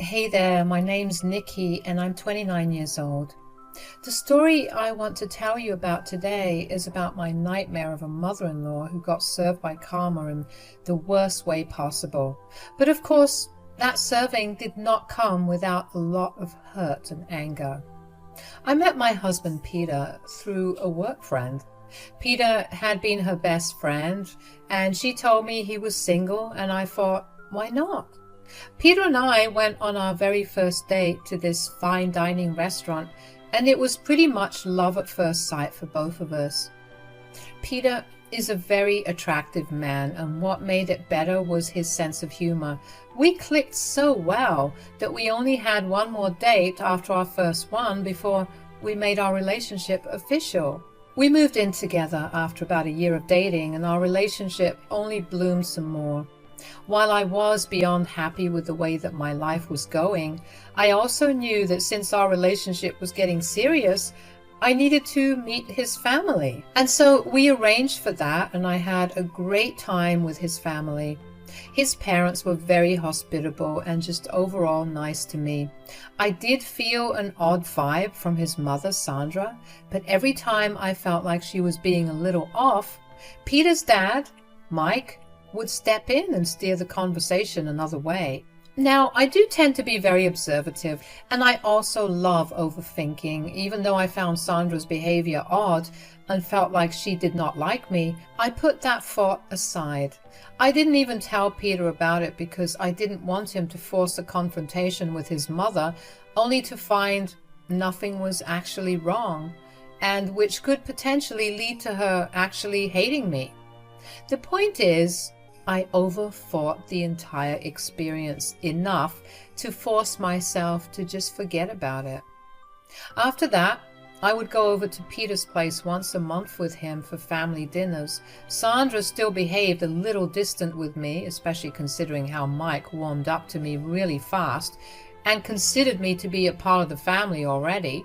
Hey there, my name's Nikki and I'm 29 years old. The story I want to tell you about today is about my nightmare of a mother-in-law who got served by karma in the worst way possible. But of course, that serving did not come without a lot of hurt and anger. I met my husband Peter through a work friend. Peter had been her best friend and she told me he was single, and I thought, why not? Peter and I went on our very first date to this fine dining restaurant, and it was pretty much love at first sight for both of us. Peter is a very attractive man, and what made it better was his sense of humor. We clicked so well that we only had one more date after our first one before we made our relationship official. We moved in together after about a year of dating, and our relationship only bloomed some more. While I was beyond happy with the way that my life was going, I also knew that since our relationship was getting serious, I needed to meet his family. And so we arranged for that, and I had a great time with his family. His parents were very hospitable and just overall nice to me. I did feel an odd vibe from his mother, Sandra, but every time I felt like she was being a little off, Peter's dad, Mike, would step in and steer the conversation another way. Now, I do tend to be very observative, and I also love overthinking. Even though I found Sandra's behavior odd and felt like she did not like me, I put that thought aside. I didn't even tell Peter about it because I didn't want him to force a confrontation with his mother, only to find nothing was actually wrong, and which could potentially lead to her actually hating me. The point is, I overthought the entire experience enough to force myself to just forget about it. After that, I would go over to Peter's place once a month with him for family dinners. Sandra still behaved a little distant with me, especially considering how Mike warmed up to me really fast and considered me to be a part of the family already.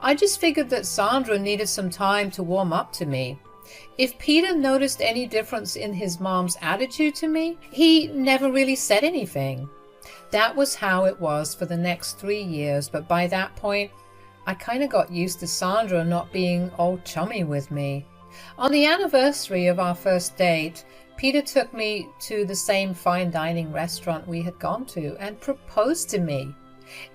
I just figured that Sandra needed some time to warm up to me. If Peter noticed any difference in his mom's attitude to me, he never really said anything. That was how it was for the next 3 years, but by that point, I kind of got used to Sandra not being all chummy with me. On the anniversary of our first date, Peter took me to the same fine dining restaurant we had gone to and proposed to me.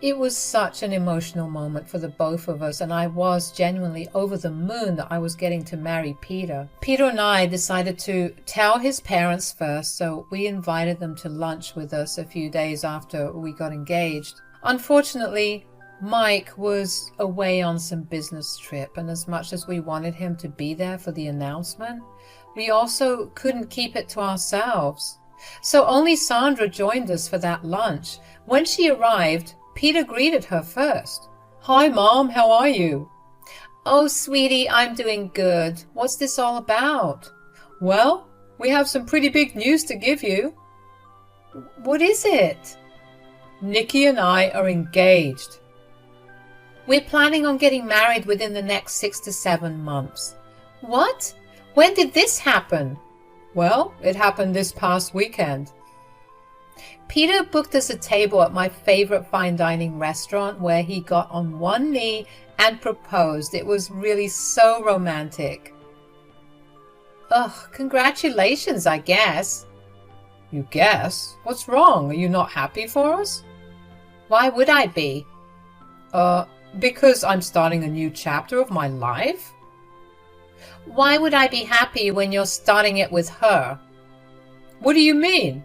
It was such an emotional moment for the both of us, and I was genuinely over the moon that I was getting to marry Peter. Peter and I decided to tell his parents first, so we invited them to lunch with us a few days after we got engaged. Unfortunately, Mike was away on some business trip, and as much as we wanted him to be there for the announcement, we also couldn't keep it to ourselves. So only Sandra joined us for that lunch. When she arrived, Peter greeted her first. "Hi, Mom, how are you?" "Oh, sweetie, I'm doing good. What's this all about?" "Well, we have some pretty big news to give you." "What is it?" "Nikki and I are engaged." "We're planning on getting married within the next 6 to 7 months." "What? When did this happen?" "Well, it happened this past weekend." Peter booked us a table at my favorite fine dining restaurant where he got on one knee and proposed. It was really so romantic. "Ugh, congratulations, I guess." "You guess? What's wrong? Are you not happy for us?" "Why would I be?" Because I'm starting a new chapter of my life." "Why would I be happy when you're starting it with her?" "What do you mean?"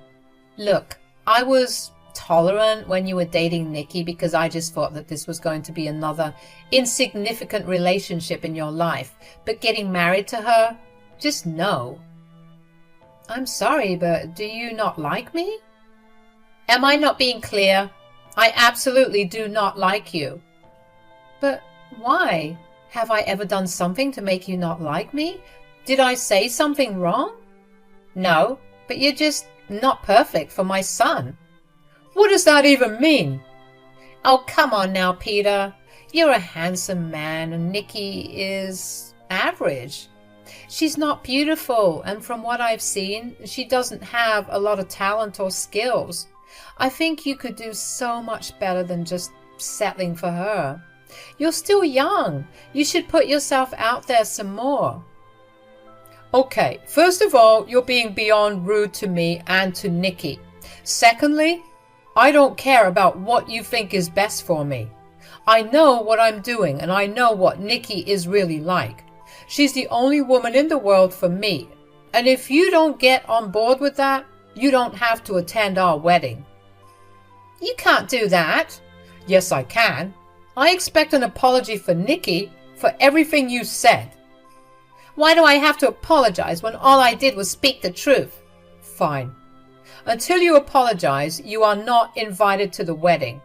"Look, I was tolerant when you were dating Nikki because I just thought that this was going to be another insignificant relationship in your life. But getting married to her, just no." "I'm sorry, but do you not like me?" "Am I not being clear? I absolutely do not like you." "But why? Have I ever done something to make you not like me? Did I say something wrong?" "No, but you're just not perfect for my son." "What does that even mean?" "Oh, come on now, Peter. You're a handsome man and Nikki is average. She's not beautiful, and from what I've seen, she doesn't have a lot of talent or skills. I think you could do so much better than just settling for her. You're still young. You should put yourself out there some more. Okay, first of all, you're being beyond rude to me and to Nikki. Secondly, I don't care about what you think is best for me. I know what I'm doing, and I know what Nikki is really like. She's the only woman in the world for me. And if you don't get on board with that, you don't have to attend our wedding. You can't do that. Yes, I can. I expect an apology for Nikki for everything you said. Why do I have to apologize when all I did was speak the truth? Fine. Until you apologize, you are not invited to the wedding.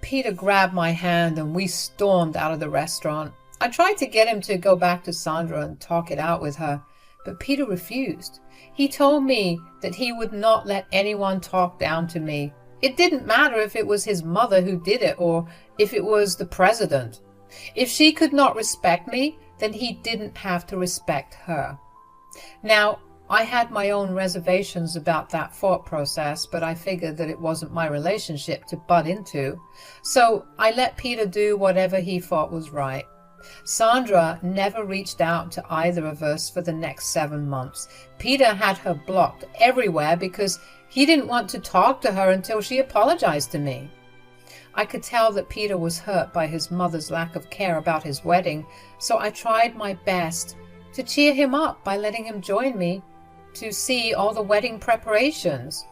Peter grabbed my hand and we stormed out of the restaurant. I tried to get him to go back to Sandra and talk it out with her, but Peter refused. He told me that he would not let anyone talk down to me. It didn't matter if it was his mother who did it or if it was the president. If she could not respect me, then he didn't have to respect her. Now, I had my own reservations about that thought process, but I figured that it wasn't my relationship to butt into. So I let Peter do whatever he thought was right. Sandra never reached out to either of us for the next 7 months. Peter had her blocked everywhere because he didn't want to talk to her until she apologized to me. I could tell that Peter was hurt by his mother's lack of care about his wedding, so I tried my best to cheer him up by letting him join me to see all the wedding preparations,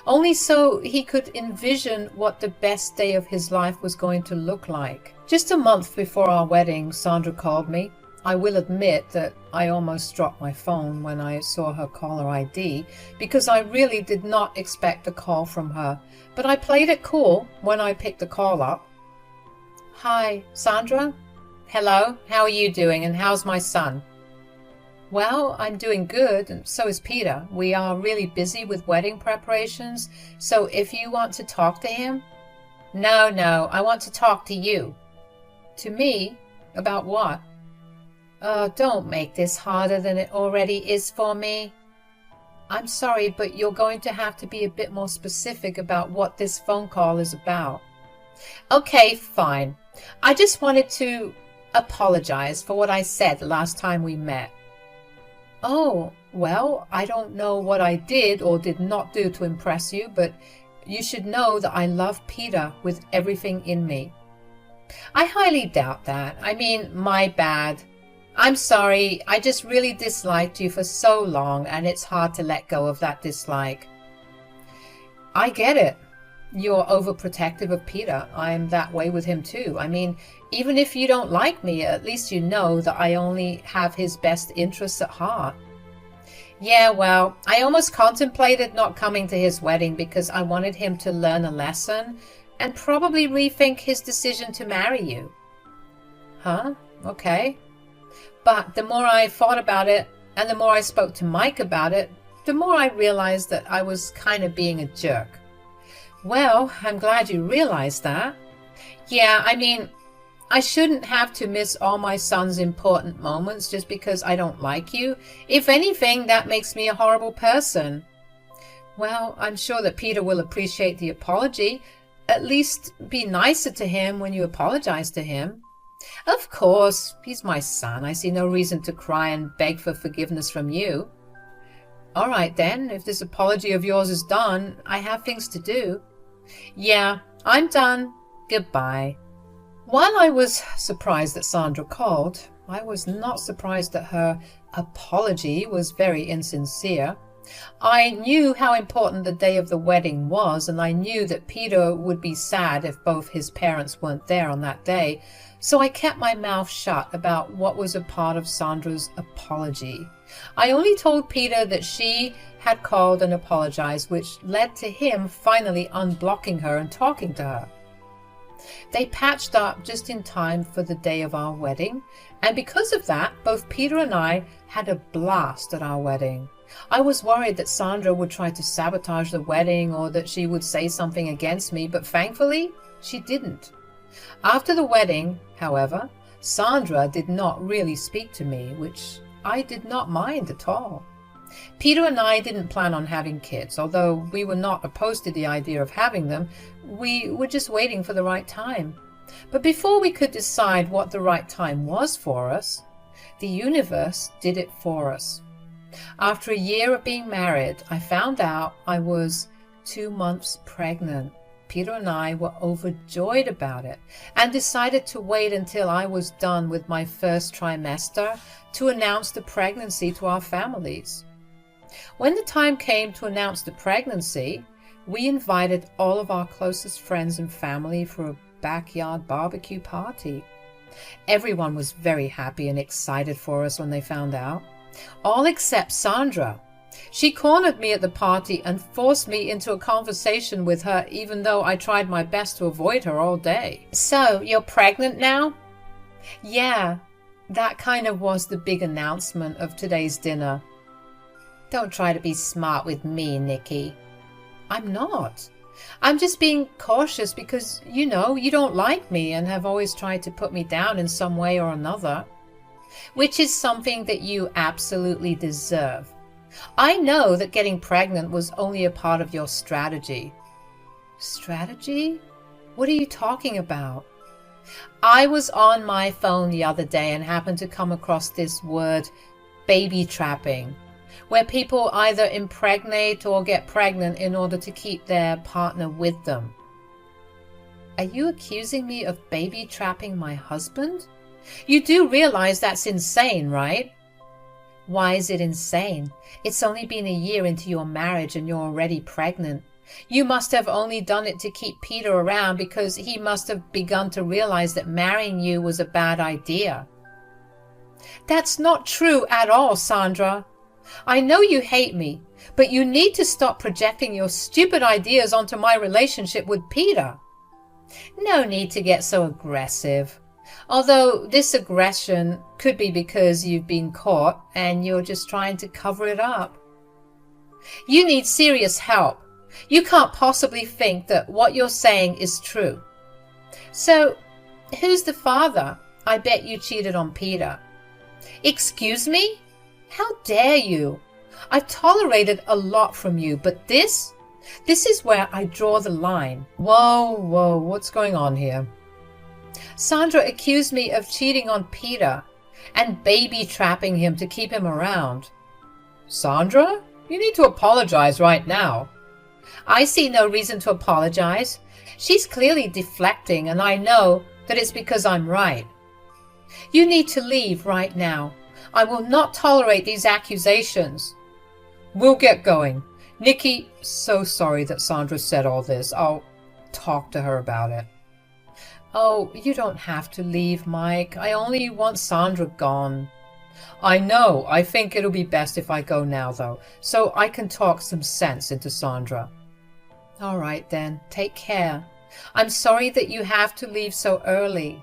only so he could envision what the best day of his life was going to look like. Just a month before our wedding, Sandra called me. I will admit that I almost dropped my phone when I saw her caller ID because I really did not expect a call from her, but I played it cool when I picked the call up. Hi, Sandra? Hello, how are you doing and how's my son? Well, I'm doing good, and so is Peter. We are really busy with wedding preparations, so if you want to talk to him... No, I want to talk to you. To me? About what? Don't make this harder than it already is for me. I'm sorry, but you're going to have to be a bit more specific about what this phone call is about. Okay, fine. I just wanted to apologize for what I said the last time we met. Oh, well, I don't know what I did or did not do to impress you, but you should know that I love Peter with everything in me. I highly doubt that. I mean, my bad. I'm sorry, I just really disliked you for so long, and it's hard to let go of that dislike. I get it. You're overprotective of Peter. I'm that way with him too. I mean, even if you don't like me, at least you know that I only have his best interests at heart. Yeah, well, I almost contemplated not coming to his wedding because I wanted him to learn a lesson and probably rethink his decision to marry you. Huh? Okay. But the more I thought about it and the more I spoke to Mike about it, the more I realized that I was kind of being a jerk. Well, I'm glad you realized that. Yeah, I mean, I shouldn't have to miss all my son's important moments just because I don't like you. If anything, that makes me a horrible person. Well, I'm sure that Peter will appreciate the apology. At least be nicer to him when you apologize to him. Of course, he's my son. I see no reason to cry and beg for forgiveness from you. All right then, if this apology of yours is done, I have things to do. Yeah, I'm done. Goodbye. While I was surprised that Sandra called, I was not surprised that her apology was very insincere. I knew how important the day of the wedding was, and I knew that Peter would be sad if both his parents weren't there on that day, so I kept my mouth shut about what was a part of Sandra's apology. I only told Peter that she had called and apologized, which led to him finally unblocking her and talking to her. They patched up just in time for the day of our wedding, and because of that, both Peter and I had a blast at our wedding. I was worried that Sandra would try to sabotage the wedding or that she would say something against me, but thankfully, she didn't. After the wedding, however, Sandra did not really speak to me, which I did not mind at all. Peter and I didn't plan on having kids, although we were not opposed to the idea of having them. We were just waiting for the right time. But before we could decide what the right time was for us, the universe did it for us. After a year of being married, I found out I was 2 months pregnant. Peter and I were overjoyed about it and decided to wait until I was done with my first trimester to announce the pregnancy to our families. When the time came to announce the pregnancy, we invited all of our closest friends and family for a backyard barbecue party. Everyone was very happy and excited for us when they found out, all except Sandra. She cornered me at the party and forced me into a conversation with her, even though I tried my best to avoid her all day. "So, you're pregnant now?" Yeah, that kind of was the big announcement of today's dinner. "Don't try to be smart with me, Nikki." "I'm not. I'm just being cautious because, you don't like me and have always tried to put me down in some way or another. Which is something that you absolutely deserve. I know that getting pregnant was only a part of your strategy." "Strategy? What are you talking about?" "I was on my phone the other day and happened to come across this word, baby trapping, where people either impregnate or get pregnant in order to keep their partner with them." "Are you accusing me of baby trapping my husband? You do realize that's insane, right?" "Why is it insane? It's only been a year into your marriage and you're already pregnant. You must have only done it to keep Peter around because he must have begun to realize that marrying you was a bad idea." "That's not true at all, Sandra. I know you hate me, but you need to stop projecting your stupid ideas onto my relationship with Peter." "No need to get so aggressive. Although this aggression could be because you've been caught and you're just trying to cover it up. You need serious help. You can't possibly think that what you're saying is true. So, who's the father? I bet you cheated on Peter." "Excuse me? How dare you? I've tolerated a lot from you, but this is where I draw the line." Whoa, what's going on here? "Sandra accused me of cheating on Peter and baby trapping him to keep him around." "Sandra, you need to apologize right now." "I see no reason to apologize. She's clearly deflecting, and I know that it's because I'm right. You need to leave right now. I will not tolerate these accusations." "We'll get going. Nikki, so sorry that Sandra said all this. I'll talk to her about it." "Oh, you don't have to leave, Mike. I only want Sandra gone." "I know. I think it'll be best if I go now, though, so I can talk some sense into Sandra." "All right, then. Take care. I'm sorry that you have to leave so early."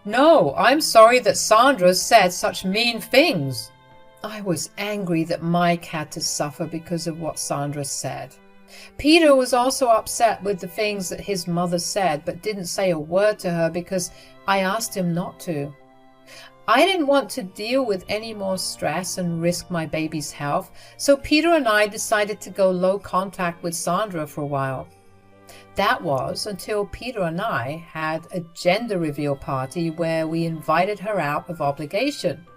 "No, I'm sorry that Sandra said such mean things." I was angry that Mike had to suffer because of what Sandra said. Peter was also upset with the things that his mother said, but didn't say a word to her because I asked him not to. I didn't want to deal with any more stress and risk my baby's health, so Peter and I decided to go low contact with Sandra for a while. That was until Peter and I had a gender reveal party where we invited her out of obligation.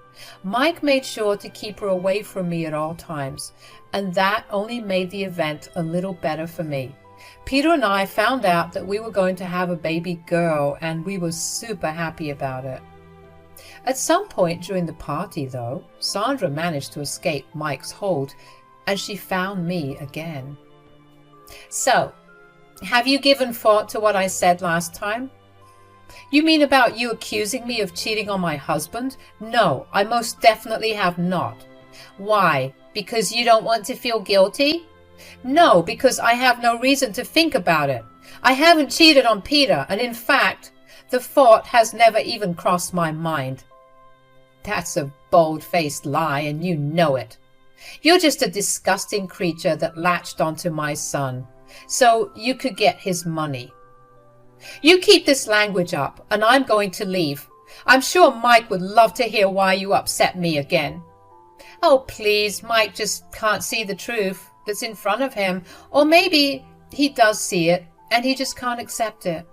Mike made sure to keep her away from me at all times, and that only made the event a little better for me. Peter and I found out that we were going to have a baby girl, and we were super happy about it. At some point during the party, though, Sandra managed to escape Mike's hold, and she found me again. "So, have you given thought to what I said last time?" "You mean about you accusing me of cheating on my husband?" "No, I most definitely have not." "Why? Because you don't want to feel guilty?" "No, because I have no reason to think about it. I haven't cheated on Peter, and in fact, the thought has never even crossed my mind." "That's a bold-faced lie, and you know it. You're just a disgusting creature that latched onto my son, so you could get his money. You keep this language up, and I'm going to leave. I'm sure Mike would love to hear why you upset me again." Oh, please, Mike just can't see the truth that's in front of him. Or maybe he does see it and he just can't accept it.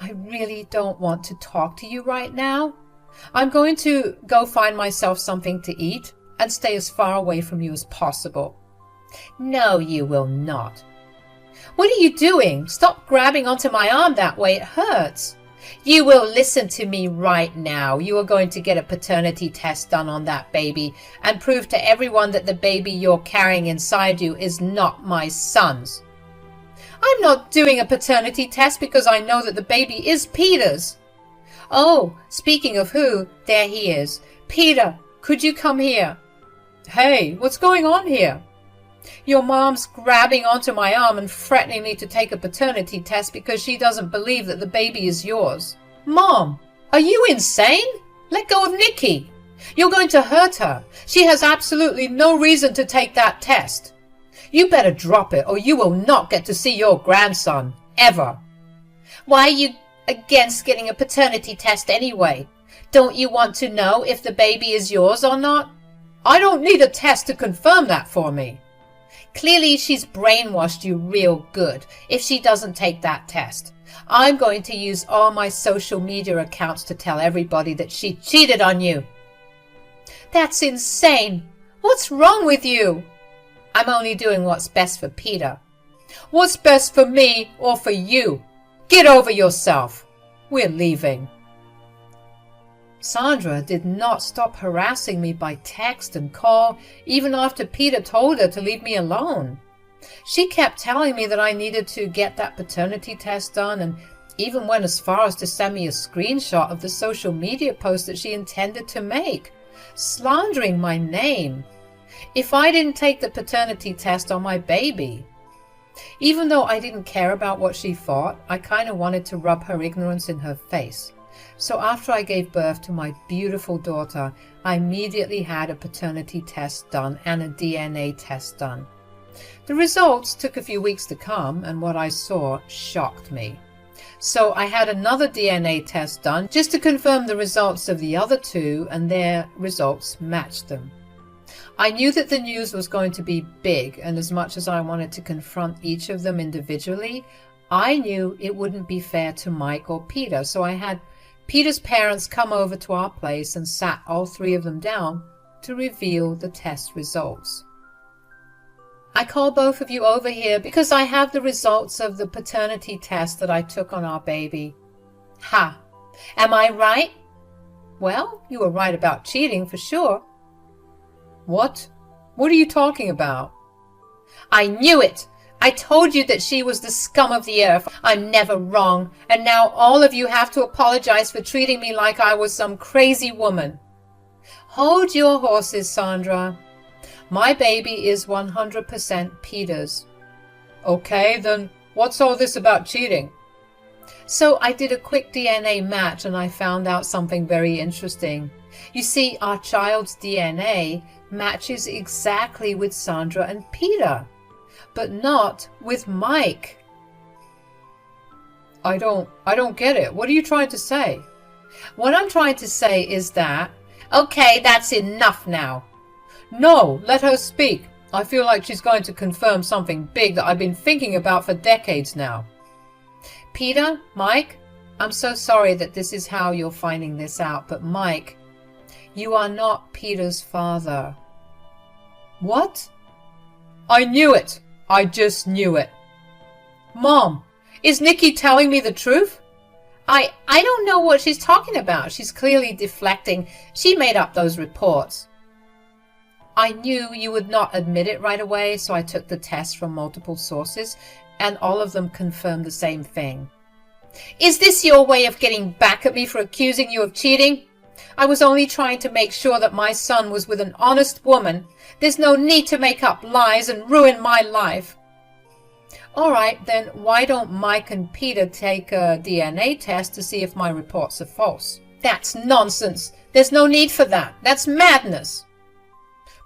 I really don't want to talk to you right now. I'm going to go find myself something to eat and stay as far away from you as possible. No, you will not. What are you doing? Stop grabbing onto my arm that way. It hurts. You will listen to me right now. You are going to get a paternity test done on that baby and prove to everyone that the baby you're carrying inside you is not my son's. I'm not doing a paternity test because I know that the baby is Peter's. Oh, speaking of who, there he is. Peter, could you come here? Hey, what's going on here? Your mom's grabbing onto my arm and threatening me to take a paternity test because she doesn't believe that the baby is yours. Mom, are you insane? Let go of Nikki. You're going to hurt her. She has absolutely no reason to take that test. You better drop it or you will not get to see your grandson, ever. Why are you against getting a paternity test anyway? Don't you want to know if the baby is yours or not? I don't need a test to confirm that for me. Clearly she's brainwashed you real good if she doesn't take that test. I'm going to use all my social media accounts to tell everybody that she cheated on you. That's insane. What's wrong with you? I'm only doing what's best for Peter. What's best for me or for you? Get over yourself. We're leaving. Sandra did not stop harassing me by text and call, even after Peter told her to leave me alone. She kept telling me that I needed to get that paternity test done, and even went as far as to send me a screenshot of the social media post that she intended to make, slandering my name if I didn't take the paternity test on my baby. Even though I didn't care about what she thought, I kind of wanted to rub her ignorance in her face. So after I gave birth to my beautiful daughter, I immediately had a paternity test done and a DNA test done. The results took a few weeks to come, and what I saw shocked me. So I had another DNA test done just to confirm the results of the other two, and their results matched them. I knew that the news was going to be big, and as much as I wanted to confront each of them individually, I knew it wouldn't be fair to Mike or Peter, so I had Peter's parents come over to our place and sat all three of them down to reveal the test results. I call both of you over here because I have the results of the paternity test that I took on our baby. Ha! Am I right? Well, you were right about cheating for sure. What? What are you talking about? I knew it! I told you that she was the scum of the earth. I'm never wrong. And now all of you have to apologize for treating me like I was some crazy woman. Hold your horses, Sandra. My baby is 100% Peter's. Okay, then what's all this about cheating? So I did a quick DNA match and I found out something very interesting. You see, our child's DNA matches exactly with Sandra and Peter, but not with Mike. I don't get it. What are you trying to say? What I'm trying to say is that... Okay, that's enough now. No, let her speak. I feel like she's going to confirm something big that I've been thinking about for decades now. Peter, Mike, I'm so sorry that this is how you're finding this out, but Mike, you are not Peter's father. What? I knew it. I just knew it. Mom, is Nikki telling me the truth? I don't know what she's talking about. She's clearly deflecting. She made up those reports. I knew you would not admit it right away, so I took the test from multiple sources, and all of them confirmed the same thing. Is this your way of getting back at me for accusing you of cheating? I was only trying to make sure that my son was with an honest woman. There's no need to make up lies and ruin my life. All right, then why don't Mike and Peter take a DNA test to see if my reports are false? That's nonsense. There's no need for that. That's madness.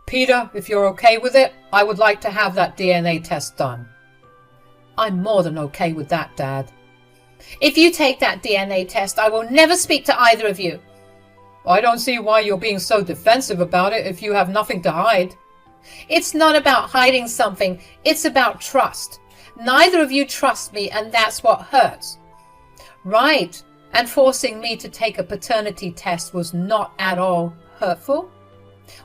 Peter, if you're okay with it, I would like to have that DNA test done. I'm more than okay with that, Dad. If you take that DNA test, I will never speak to either of you. I don't see why you're being so defensive about it if you have nothing to hide. It's not about hiding something. It's about trust. Neither of you trust me, and that's what hurts. Right. And forcing me to take a paternity test was not at all hurtful?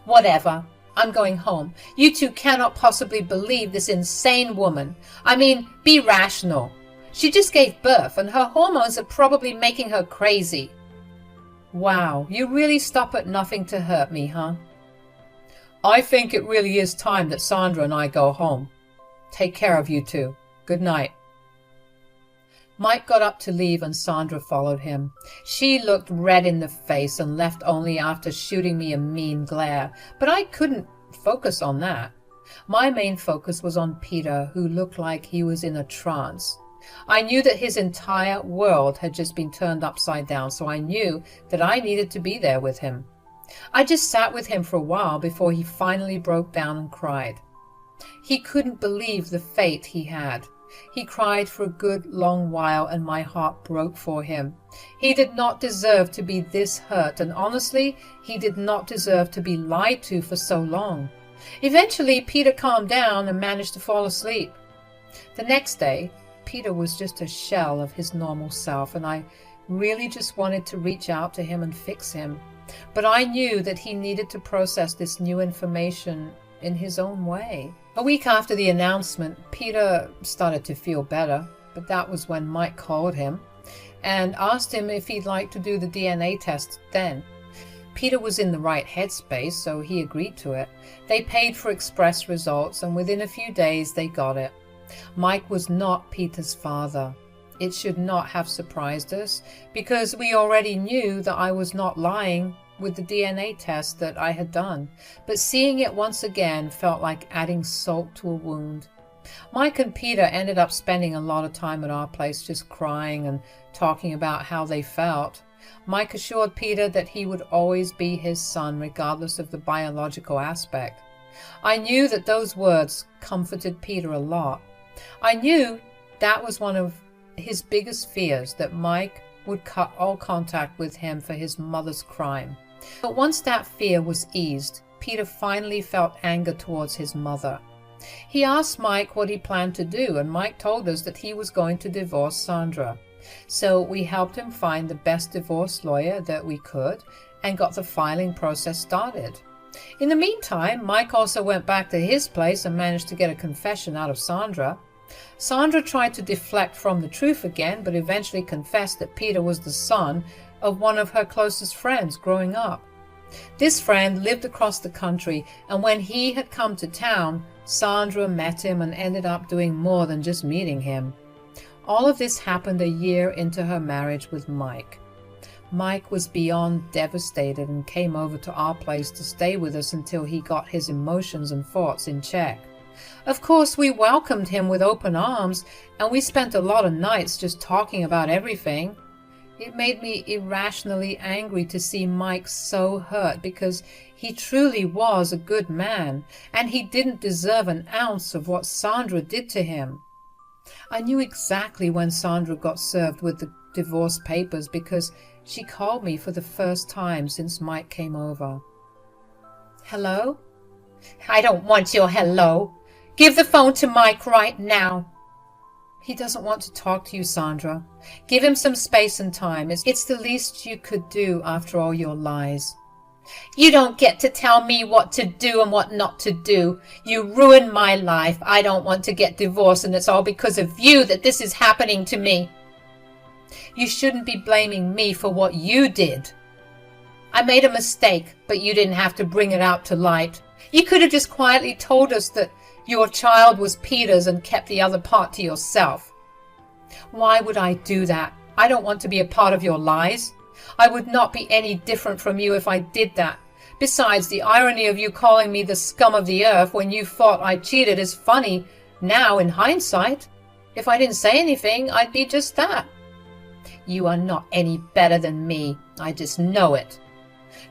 Whatever. I'm going home. You two cannot possibly believe this insane woman. I mean, be rational. She just gave birth, and her hormones are probably making her crazy. Wow, you really stop at nothing to hurt me, huh? I think it really is time that Sandra and I go home. Take care of you two. Good night. Mike got up to leave and Sandra followed him. She looked red in the face and left only after shooting me a mean glare, but I couldn't focus on that. My main focus was on Peter, who looked like he was in a trance. I knew that his entire world had just been turned upside down, so I knew that I needed to be there with him. I just sat with him for a while before he finally broke down and cried. He couldn't believe the fate he had. He cried for a good long while, and my heart broke for him. He did not deserve to be this hurt, and honestly, he did not deserve to be lied to for so long. Eventually, Peter calmed down and managed to fall asleep. The next day, Peter was just a shell of his normal self, and I really just wanted to reach out to him and fix him. But I knew that he needed to process this new information in his own way. A week after the announcement, Peter started to feel better, but that was when Mike called him and asked him if he'd like to do the DNA test then. Peter was in the right headspace, so he agreed to it. They paid for express results, and within a few days they got it. Mike was not Peter's father. It should not have surprised us, because we already knew that I was not lying with the DNA test that I had done, but seeing it once again felt like adding salt to a wound. Mike and Peter ended up spending a lot of time at our place just crying and talking about how they felt. Mike assured Peter that he would always be his son regardless of the biological aspect. I knew that those words comforted Peter a lot. I knew that was one of his biggest fears, that Mike would cut all contact with him for his mother's crime. But once that fear was eased, Peter finally felt anger towards his mother. He asked Mike what he planned to do, and Mike told us that he was going to divorce Sandra. So we helped him find the best divorce lawyer that we could and got the filing process started. In the meantime, Mike also went back to his place and managed to get a confession out of Sandra. Sandra tried to deflect from the truth again, but eventually confessed that Peter was the son of one of her closest friends growing up. This friend lived across the country, and when he had come to town, Sandra met him and ended up doing more than just meeting him. All of this happened a year into her marriage with Mike. Mike was beyond devastated and came over to our place to stay with us until he got his emotions and thoughts in check. Of course, we welcomed him with open arms, and we spent a lot of nights just talking about everything. It made me irrationally angry to see Mike so hurt, because he truly was a good man, and he didn't deserve an ounce of what Sandra did to him. I knew exactly when Sandra got served with the divorce papers, because she called me for the first time since Mike came over. Hello? I don't want your hello. Give the phone to Mike right now. He doesn't want to talk to you, Sandra. Give him some space and time. It's the least you could do after all your lies. You don't get to tell me what to do and what not to do. You ruined my life. I don't want to get divorced, and it's all because of you that this is happening to me. You shouldn't be blaming me for what you did. I made a mistake, but you didn't have to bring it out to light. You could have just quietly told us that your child was Peter's and kept the other part to yourself. Why would I do that? I don't want to be a part of your lies. I would not be any different from you if I did that. Besides, the irony of you calling me the scum of the earth when you thought I cheated is funny now in hindsight. If I didn't say anything, I'd be just that. You are not any better than me. I just know it.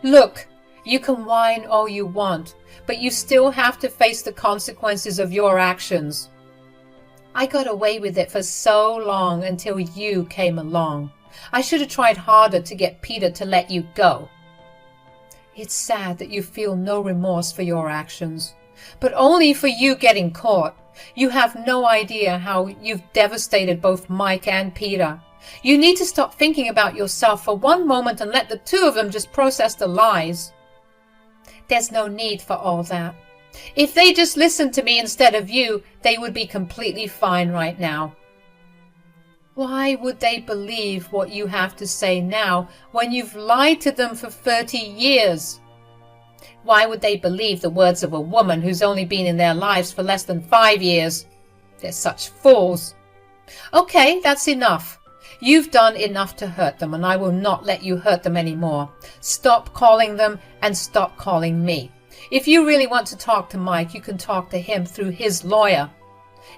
Look, you can whine all you want, but you still have to face the consequences of your actions. I got away with it for so long until you came along. I should have tried harder to get Peter to let you go. It's sad that you feel no remorse for your actions, but only for you getting caught. You have no idea how you've devastated both Mike and Peter. You need to stop thinking about yourself for one moment and let the two of them just process the lies. There's no need for all that. If they just listened to me instead of you, they would be completely fine right now. Why would they believe what you have to say now when you've lied to them for 30 years? Why would they believe the words of a woman who's only been in their lives for less than 5 years? They're such fools. Okay, that's enough. You've done enough to hurt them, and I will not let you hurt them anymore. Stop calling them and stop calling me. If you really want to talk to Mike, you can talk to him through his lawyer.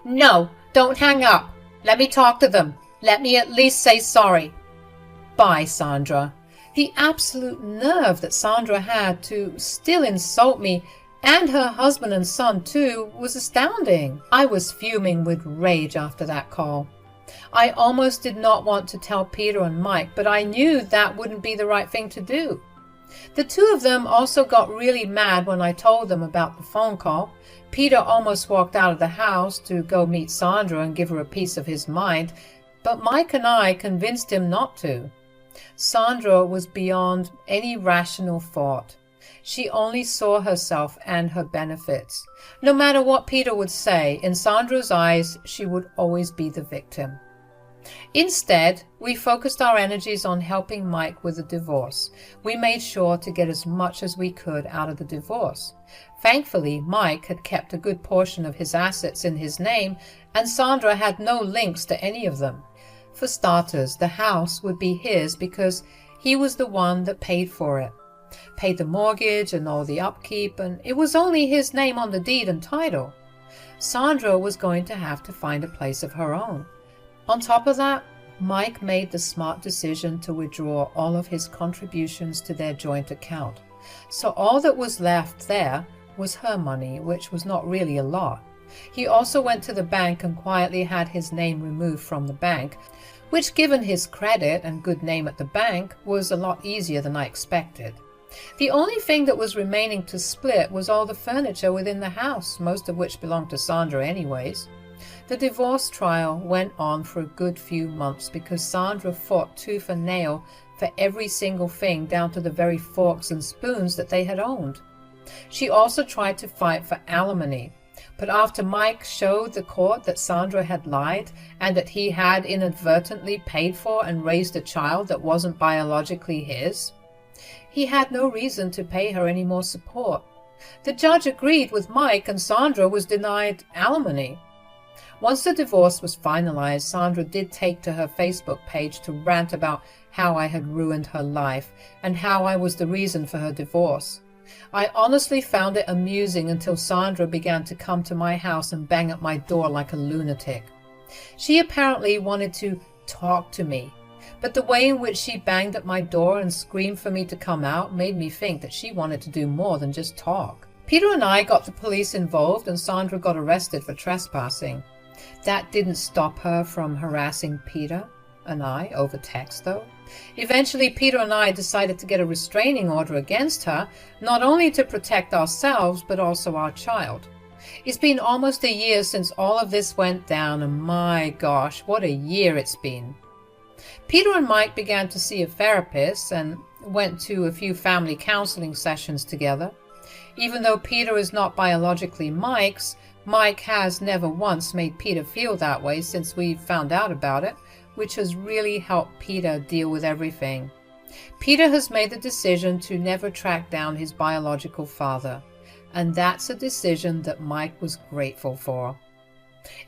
No, don't hang up. Let me talk to them. Let me at least say sorry. Bye, Sandra. The absolute nerve that Sandra had to still insult me, and her husband and son too, was astounding. I was fuming with rage after that call. I almost did not want to tell Peter and Mike, but I knew that wouldn't be the right thing to do. The two of them also got really mad when I told them about the phone call. Peter almost walked out of the house to go meet Sandra and give her a piece of his mind, but Mike and I convinced him not to. Sandra was beyond any rational thought. She only saw herself and her benefits. No matter what Peter would say, in Sandra's eyes, she would always be the victim. Instead, we focused our energies on helping Mike with the divorce. We made sure to get as much as we could out of the divorce. Thankfully, Mike had kept a good portion of his assets in his name, and Sandra had no links to any of them. For starters, the house would be his because he was the one that paid for it, paid the mortgage and all the upkeep, and it was only his name on the deed and title. Sandra was going to have to find a place of her own. On top of that, Mike made the smart decision to withdraw all of his contributions to their joint account. So all that was left there was her money, which was not really a lot. He also went to the bank and quietly had his name removed from the bank, which, given his credit and good name at the bank, was a lot easier than I expected. The only thing that was remaining to split was all the furniture within the house, most of which belonged to Sandra anyways. The divorce trial went on for a good few months because Sandra fought tooth and nail for every single thing down to the very forks and spoons that they had owned. She also tried to fight for alimony, but after Mike showed the court that Sandra had lied and that he had inadvertently paid for and raised a child that wasn't biologically his, he had no reason to pay her any more support. The judge agreed with Mike and Sandra was denied alimony. Once the divorce was finalized, Sandra did take to her Facebook page to rant about how I had ruined her life and how I was the reason for her divorce. I honestly found it amusing until Sandra began to come to my house and bang at my door like a lunatic. She apparently wanted to talk to me, but the way in which she banged at my door and screamed for me to come out made me think that she wanted to do more than just talk. Peter and I got the police involved and Sandra got arrested for trespassing. That didn't stop her from harassing Peter and I over text, though. Eventually, Peter and I decided to get a restraining order against her, not only to protect ourselves, but also our child. It's been almost a year since all of this went down, and my gosh, what a year it's been. Peter and Mike began to see a therapist and went to a few family counseling sessions together. Even though Peter is not biologically Mike's, Mike has never once made Peter feel that way since we found out about it, which has really helped Peter deal with everything. Peter has made the decision to never track down his biological father, and that's a decision that Mike was grateful for.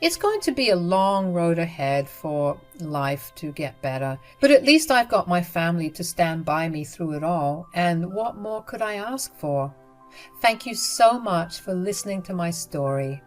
It's going to be a long road ahead for life to get better, but at least I've got my family to stand by me through it all, and what more could I ask for? Thank you so much for listening to my story.